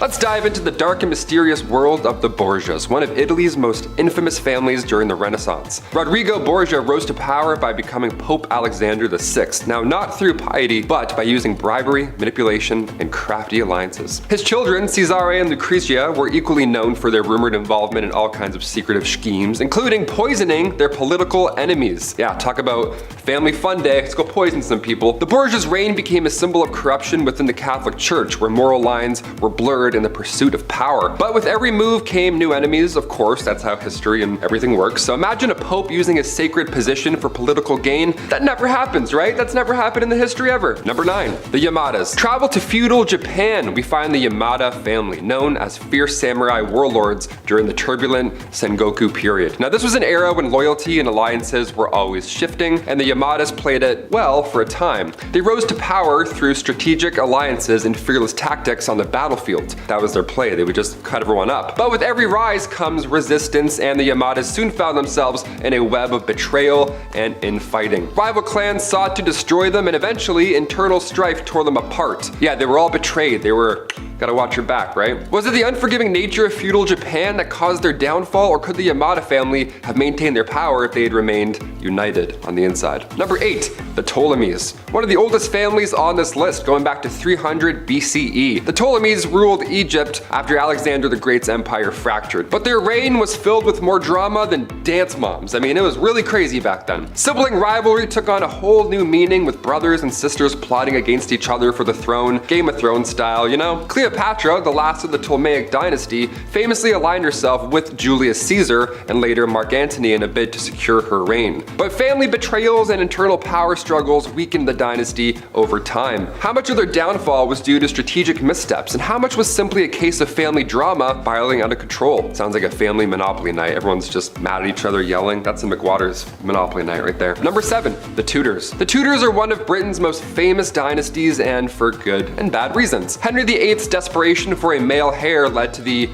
Let's dive into the dark and mysterious world of the Borgias, one of Italy's most infamous families during the Renaissance. Rodrigo Borgia rose to power by becoming Pope Alexander VI, now not through piety, but by using bribery, manipulation, and crafty alliances. His children, Cesare and Lucrezia, were equally known for their rumored involvement in all kinds of secretive schemes, including poisoning their political enemies. Yeah, talk about family fun day, let's go poison some people. The Borgias' reign became a symbol of corruption within the Catholic Church, where moral lines were blurred in the pursuit of power. But with every move came new enemies, of course, that's how history and everything works. So imagine a pope using a sacred position for political gain. That never happens, right? That's never happened in the history ever. Number 9, the Yamadas. Travel to feudal Japan, we find the Yamada family, known as fierce samurai warlords during the turbulent Sengoku period. Now this was an era when loyalty and alliances were always shifting, and the Yamadas played it well for a time. They rose to power through strategic alliances and fearless tactics on the battlefield. That was their play, they would just cut everyone up. But with every rise comes resistance, and the Yamadas soon found themselves in a web of betrayal and infighting. Rival clans sought to destroy them, and eventually internal strife tore them apart. Yeah, they were all betrayed. Gotta watch your back, right? Was it the unforgiving nature of feudal Japan that caused their downfall, or could the Yamada family have maintained their power if they had remained united on the inside? Number 8, the Ptolemies. One of the oldest families on this list, going back to 300 BCE. The Ptolemies ruled Egypt after Alexander the Great's empire fractured, but their reign was filled with more drama than dance moms. I mean, it was really crazy back then. Sibling rivalry took on a whole new meaning, with brothers and sisters plotting against each other for the throne, Game of Thrones style, you know? Cleopatra, the last of the Ptolemaic dynasty, famously aligned herself with Julius Caesar and later Mark Antony in a bid to secure her reign. But family betrayals and internal power struggles weakened the dynasty over time. How much of their downfall was due to strategic missteps, and how much was simply a case of family drama spiraling out of control? Sounds like a family Monopoly night. Everyone's just mad at each other, yelling. That's a McWater's Monopoly night right there. Number 7, the Tudors. The Tudors are one of Britain's most famous dynasties, and for good and bad reasons. Henry VIII's desperation for a male heir led to the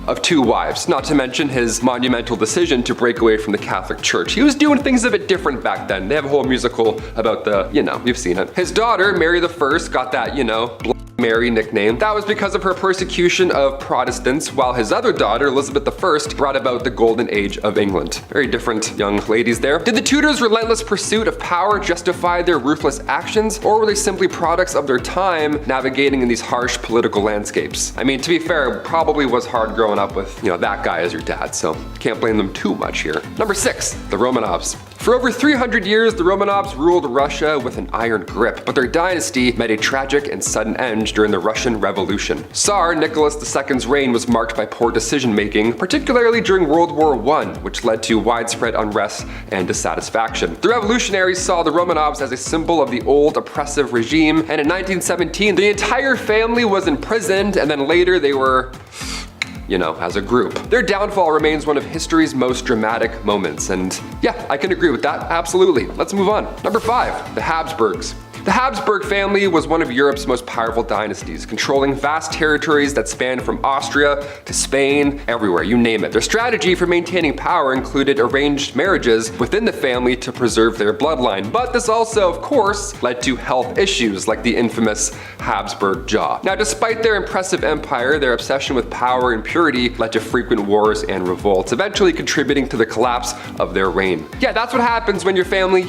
of 2 wives, not to mention his monumental decision to break away from the Catholic Church. He was doing things a bit different back then. They have a whole musical about the, you've seen it. His daughter, Mary I, got that, Mary nickname. That was because of her persecution of Protestants, while his other daughter, Elizabeth I, brought about the golden age of England. Very different young ladies there. Did the Tudors' relentless pursuit of power justify their ruthless actions, or were they simply products of their time navigating in these harsh political landscapes? I mean, to be fair, it probably was hard growing up with, that guy as your dad, so can't blame them too much here. Number 6, the Romanovs. For over 300 years, the Romanovs ruled Russia with an iron grip, but their dynasty met a tragic and sudden end during the Russian Revolution. Tsar Nicholas II's reign was marked by poor decision-making, particularly during World War I, which led to widespread unrest and dissatisfaction. The revolutionaries saw the Romanovs as a symbol of the old oppressive regime, and in 1917, the entire family was imprisoned, and then later they were as a group. Their downfall remains one of history's most dramatic moments, and yeah, I can agree with that, absolutely. Let's move on. Number 5, the Habsburgs. The Habsburg family was one of Europe's most powerful dynasties, controlling vast territories that spanned from Austria to Spain, everywhere, you name it. Their strategy for maintaining power included arranged marriages within the family to preserve their bloodline, but this also, of course, led to health issues like the infamous Habsburg jaw. Now, despite their impressive empire, their obsession with power and purity led to frequent wars and revolts, eventually contributing to the collapse of their reign. Yeah, that's what happens when your family,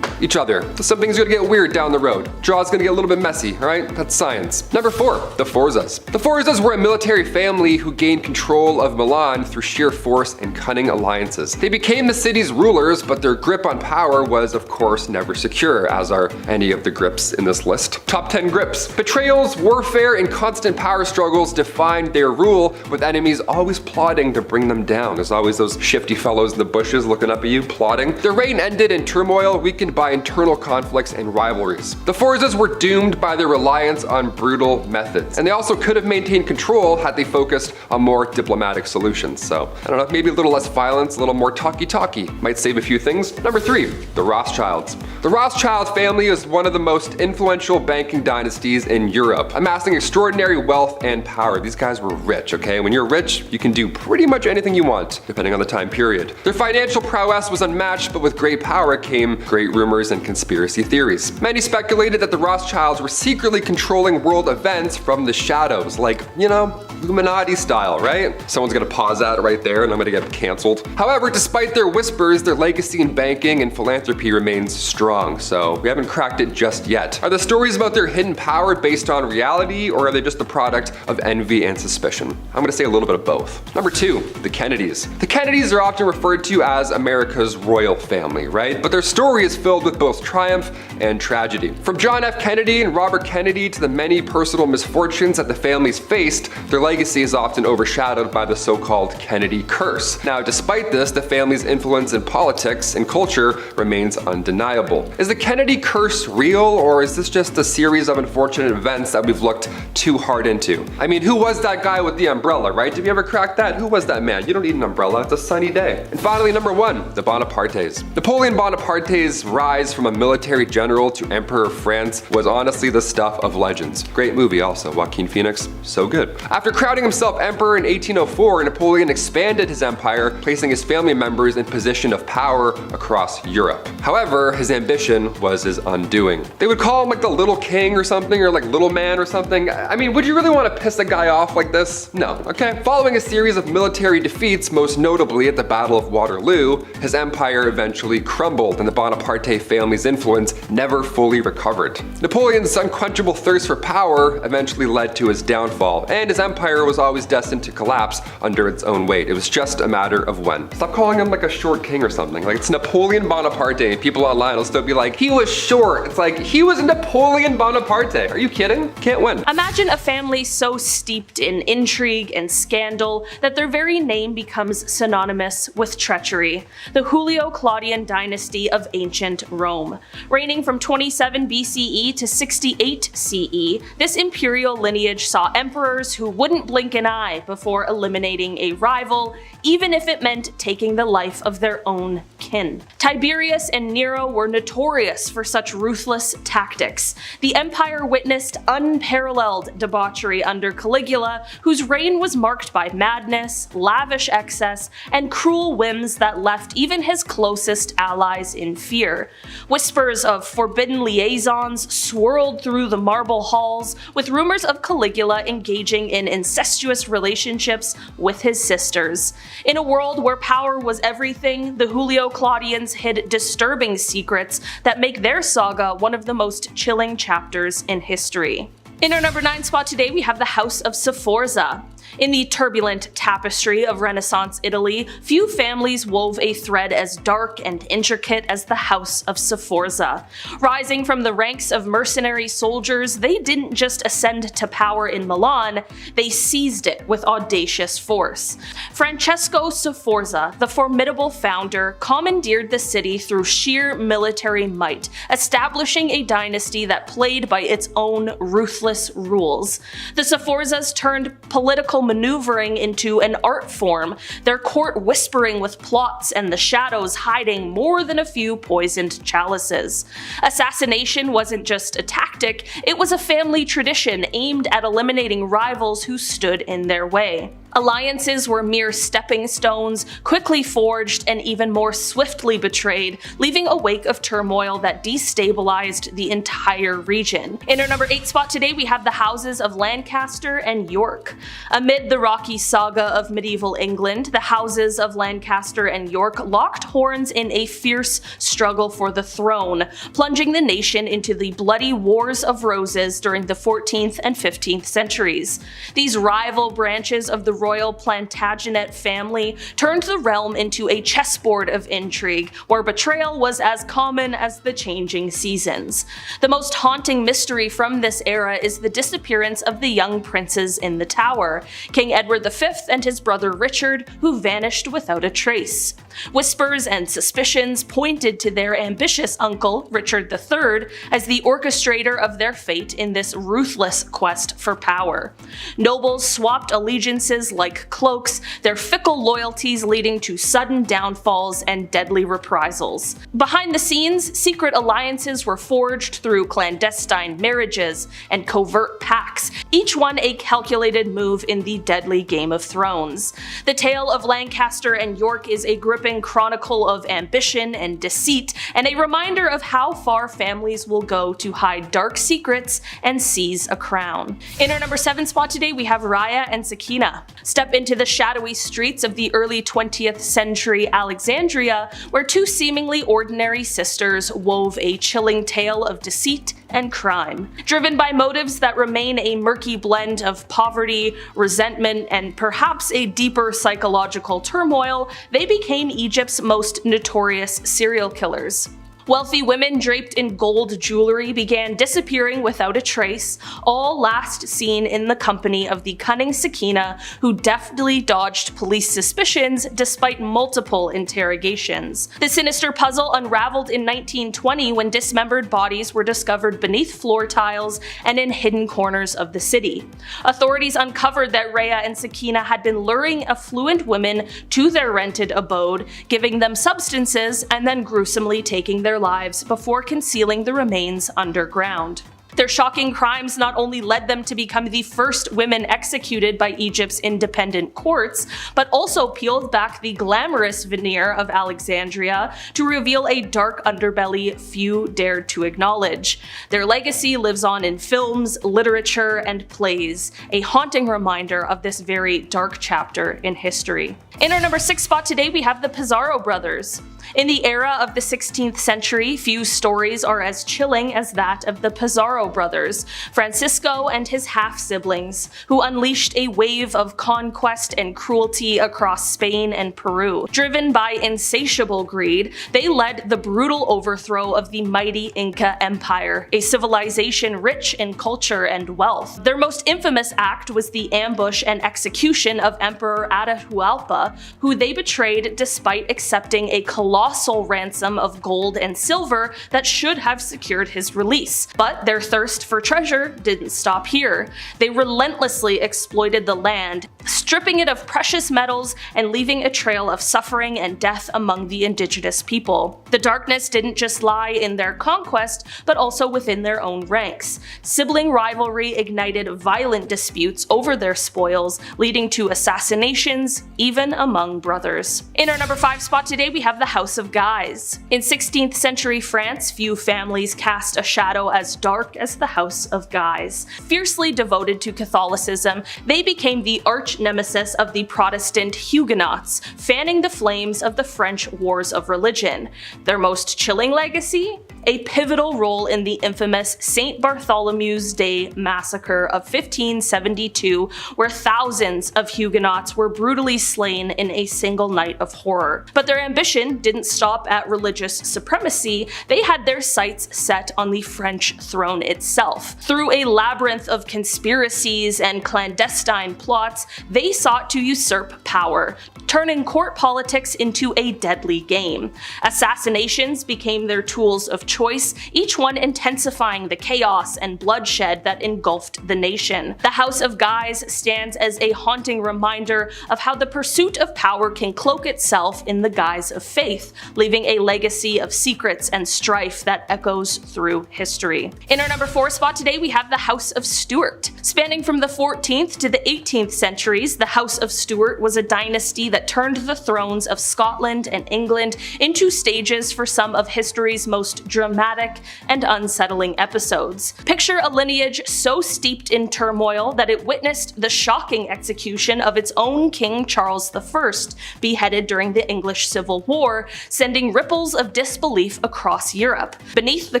each other. So something's gonna get weird down the road. Jaw's gonna get a little bit messy, all right? That's science. Number 4, the Sforzas. The Sforzas were a military family who gained control of Milan through sheer force and cunning alliances. They became the city's rulers, but their grip on power was, of course, never secure, as are any of the grips in this list. Top 10 grips. Betrayals, warfare, and constant power struggles defined their rule, with enemies always plotting to bring them down. There's always those shifty fellows in the bushes looking up at you, plotting. Their reign ended in turmoil, weakened by internal conflicts and rivalries. The Sforzas were doomed by their reliance on brutal methods, and they also could have maintained control had they focused on more diplomatic solutions. So, I don't know, maybe a little less violence, a little more talky-talky. Might save a few things. Number 3, the Rothschilds. The Rothschild family is one of the most influential banking dynasties in Europe, amassing extraordinary wealth and power. These guys were rich, okay? When you're rich, you can do pretty much anything you want, depending on the time period. Their financial prowess was unmatched, but with great power came great rumors rumors and conspiracy theories. Many speculated that the Rothschilds were secretly controlling world events from the shadows, like, you know, Illuminati style, right? Someone's gonna pause that right there and I'm gonna get canceled. However, despite their whispers, their legacy in banking and philanthropy remains strong, so we haven't cracked it just yet. Are the stories about their hidden power based on reality, or are they just the product of envy and suspicion? I'm gonna say a little bit of both. Number 2, the Kennedys. The Kennedys are often referred to as America's royal family, right? But their story is filled with both triumph and tragedy. From John F. Kennedy and Robert Kennedy to the many personal misfortunes that the families faced, their legacy is often overshadowed by the so-called Kennedy curse. Now, despite this, the family's influence in politics and culture remains undeniable. Is the Kennedy curse real, or is this just a series of unfortunate events that we've looked too hard into? I mean, who was that guy with the umbrella, right? Did you ever crack that? Who was that man? You don't need an umbrella, it's a sunny day. And finally, number 1, the Bonapartes. Napoleon Bonaparte's rise from a military general to Emperor of France was honestly the stuff of legends. Great movie also, Joaquin Phoenix, so good. After crowning himself emperor in 1804, Napoleon expanded his empire, placing his family members in position of power across Europe. However, his ambition was his undoing. They would call him like the little king or something, or like little man or something. I mean, would you really want to piss a guy off like this? No, okay? Following a series of military defeats, most notably at the Battle of Waterloo, his empire eventually crumbled and the Bonaparte family's influence never fully recovered. Napoleon's unquenchable thirst for power eventually led to his downfall, and his empire was always destined to collapse under its own weight. It was just a matter of when. Stop calling him like a short king or something. Like, it's Napoleon Bonaparte, and people online will still be like, he was short. It's like, he was Napoleon Bonaparte. Are you kidding? Can't win. Imagine a family so steeped in intrigue and scandal that their very name becomes synonymous with treachery. The Julio-Claudian dynasty of ancient Rome. Reigning from 27 BCE to 68 CE, this imperial lineage saw emperors who wouldn't blink an eye before eliminating a rival, even if it meant taking the life of their own kin. Tiberius and Nero were notorious for such ruthless tactics. The empire witnessed unparalleled debauchery under Caligula, whose reign was marked by madness, lavish excess, and cruel whims that left even his closest allies in fear. Whispers of forbidden liaisons swirled through the marble halls, with rumors of Caligula engaging in incestuous relationships with his sisters. In a world where power was everything, the Julio-Claudians hid disturbing secrets that make their saga one of the most chilling chapters in history. In our number 9 spot today, we have the House of Sforza. In the turbulent tapestry of Renaissance Italy, few families wove a thread as dark and intricate as the House of Sforza. Rising from the ranks of mercenary soldiers, they didn't just ascend to power in Milan, they seized it with audacious force. Francesco Sforza, the formidable founder, commandeered the city through sheer military might, establishing a dynasty that played by its own ruthless rules. The Sforzas turned political maneuvering into an art form, their court whispering with plots and the shadows hiding more than a few poisoned chalices. Assassination wasn't just a tactic, it was a family tradition aimed at eliminating rivals who stood in their way. Alliances were mere stepping stones, quickly forged and even more swiftly betrayed, leaving a wake of turmoil that destabilized the entire region. In our number 8 spot today, we have the houses of Lancaster and York. Amid the rocky saga of medieval England, the houses of Lancaster and York locked horns in a fierce struggle for the throne, plunging the nation into the bloody Wars of Roses during the 14th and 15th centuries. These rival branches of the royal Plantagenet family turned the realm into a chessboard of intrigue, where betrayal was as common as the changing seasons. The most haunting mystery from this era is the disappearance of the young princes in the Tower, King Edward V and his brother Richard, who vanished without a trace. Whispers and suspicions pointed to their ambitious uncle, Richard III, as the orchestrator of their fate in this ruthless quest for power. Nobles swapped allegiances like cloaks, their fickle loyalties leading to sudden downfalls and deadly reprisals. Behind the scenes, secret alliances were forged through clandestine marriages and covert pacts, each one a calculated move in the deadly Game of Thrones. The tale of Lancaster and York is a gripping chronicle of ambition and deceit, and a reminder of how far families will go to hide dark secrets and seize a crown. In our number 7 spot today, we have Rya and Sakina. Step into the shadowy streets of the early 20th century Alexandria, where two seemingly ordinary sisters wove a chilling tale of deceit and crime. Driven by motives that remain a murky blend of poverty, resentment, and perhaps a deeper psychological turmoil, they became Egypt's most notorious serial killers. Wealthy women draped in gold jewelry began disappearing without a trace, all last seen in the company of the cunning Sakina, who deftly dodged police suspicions despite multiple interrogations. The sinister puzzle unraveled in 1920 when dismembered bodies were discovered beneath floor tiles and in hidden corners of the city. Authorities uncovered that Rya and Sakina had been luring affluent women to their rented abode, giving them substances, and then gruesomely taking their lives before concealing the remains underground. Their shocking crimes not only led them to become the first women executed by Egypt's independent courts, but also peeled back the glamorous veneer of Alexandria to reveal a dark underbelly few dared to acknowledge. Their legacy lives on in films, literature, and plays, a haunting reminder of this very dark chapter in history. In our number 6 spot today, we have the Pizaro Brothers. In the era of the 16th century, few stories are as chilling as that of the Pizaro brothers, Francisco and his half-siblings, who unleashed a wave of conquest and cruelty across Spain and Peru. Driven by insatiable greed, they led the brutal overthrow of the mighty Inca Empire, a civilization rich in culture and wealth. Their most infamous act was the ambush and execution of Emperor Atahualpa, who they betrayed despite accepting a colossal ransom of gold and silver that should have secured his release. But their thirst for treasure didn't stop here. They relentlessly exploited the land, stripping it of precious metals and leaving a trail of suffering and death among the indigenous people. The darkness didn't just lie in their conquest, but also within their own ranks. Sibling rivalry ignited violent disputes over their spoils, leading to assassinations, even among brothers. In our number 5 spot today, we have the House of Guise. In 16th century France, few families cast a shadow as dark as the House of Guise. Fiercely devoted to Catholicism, they became the arch nemesis of the Protestant Huguenots, fanning the flames of the French Wars of Religion. Their most chilling legacy? A pivotal role in the infamous St. Bartholomew's Day massacre of 1572, where thousands of Huguenots were brutally slain in a single night of horror. But their ambition didn't stop at religious supremacy. They had their sights set on the French throne itself. Through a labyrinth of conspiracies and clandestine plots, they sought to usurp power, turning court politics into a deadly game. Assassinations became their tools of choice, each one intensifying the chaos and bloodshed that engulfed the nation. The House of Guise stands as a haunting reminder of how the pursuit of power can cloak itself in the guise of faith, leaving a legacy of secrets and strife that echoes through history. In our number 4 spot today, we have the House of Stewart. Spanning from the 14th to the 18th centuries, the House of Stewart was a dynasty that turned the thrones of Scotland and England into stages for some of history's most dramatic and unsettling episodes. Picture a lineage so steeped in turmoil that it witnessed the shocking execution of its own King Charles I, beheaded during the English Civil War, sending ripples of disbelief across Europe. Beneath the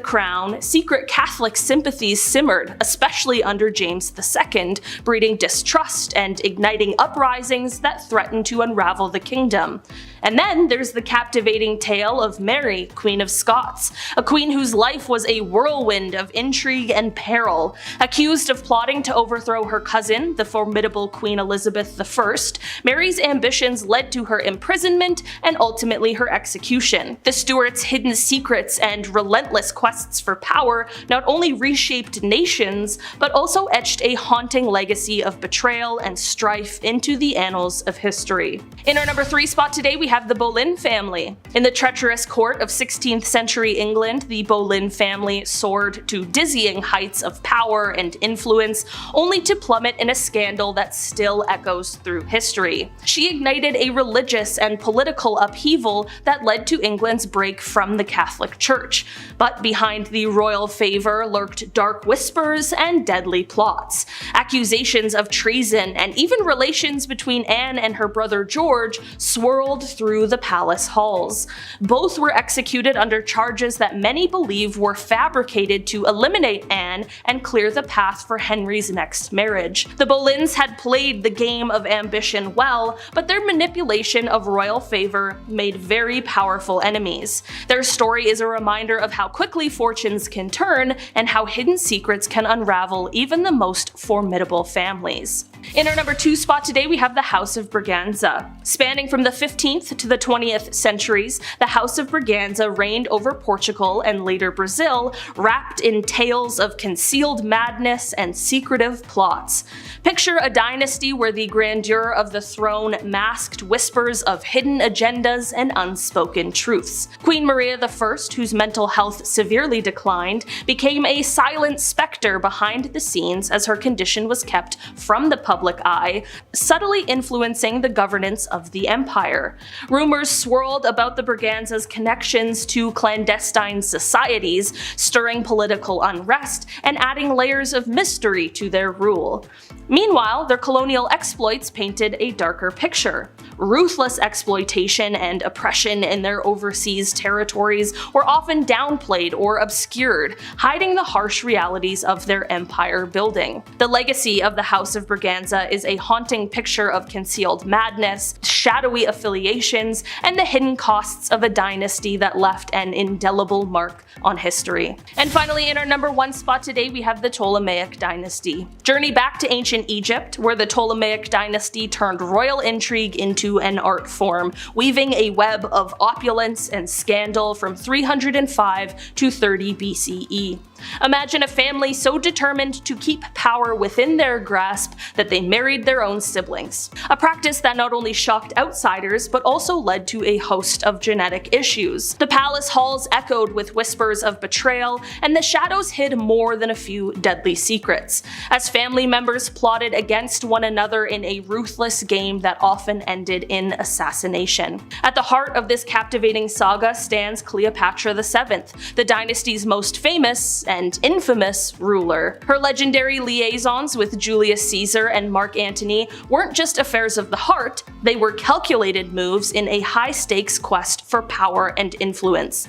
crown, secret Catholic sympathies simmered, especially under James II, breeding distrust and igniting uprisings that threatened to unravel the kingdom. And then there's the captivating tale of Mary, Queen of Scots, a queen whose life was a whirlwind of intrigue and peril. Accused of plotting to overthrow her cousin, the formidable Queen Elizabeth I, Mary's ambitions led to her imprisonment and ultimately her execution. The Stuarts' hidden secrets and relentless quests for power not only reshaped nations, but also etched a haunting legacy of betrayal and strife into the annals of history. In our number 3 spot today, we have the Bolin family. In the treacherous court of 16th century England, second, the Bolin family soared to dizzying heights of power and influence, only to plummet in a scandal that still echoes through history. She ignited a religious and political upheaval that led to England's break from the Catholic Church. But behind the royal favor lurked dark whispers and deadly plots. Accusations of treason and even relations between Anne and her brother George swirled through the palace halls. Both were executed under charges that many believe were fabricated to eliminate Anne and clear the path for Henry's next marriage. The Boleyns had played the game of ambition well, but their manipulation of royal favor made very powerful enemies. Their story is a reminder of how quickly fortunes can turn and how hidden secrets can unravel even the most formidable families. In our number 2 spot today, we have the House of Briganza. Spanning from the 15th to the 20th centuries, the House of Briganza reigned over Portugal and later Brazil, wrapped in tales of concealed madness and secretive plots. Picture a dynasty where the grandeur of the throne masked whispers of hidden agendas and unspoken truths. Queen Maria I, whose mental health severely declined, became a silent specter behind the scenes as her condition was kept from the public eye, subtly influencing the governance of the empire. Rumors swirled about the Briganza's connections to clandestine societies, stirring political unrest and adding layers of mystery to their rule. Meanwhile, their colonial exploits painted a darker picture. Ruthless exploitation and oppression in their overseas territories were often downplayed or obscured, hiding the harsh realities of their empire building. The legacy of the House of Briganza is a haunting picture of concealed madness, shadowy affiliations, and the hidden costs of a dynasty that left an indelible mark on history. And finally, in our number 1 spot today, we have the Ptolemaic Dynasty. Journey back to ancient Egypt, where the Ptolemaic Dynasty turned royal intrigue into an art form, weaving a web of opulence and scandal from 305 to 30 BCE. Imagine a family so determined to keep power within their grasp that they married their own siblings. A practice that not only shocked outsiders, but also led to a host of genetic issues. The palace halls echoed with whispers of betrayal, and the shadows hid more than a few deadly secrets, as family members plotted against one another in a ruthless game that often ended in assassination. At the heart of this captivating saga stands Cleopatra VII, the dynasty's most famous and infamous ruler. Her legendary liaisons with Julius Caesar and Mark Antony weren't just affairs of the heart, they were calculated moves in a high-stakes quest for power and influence.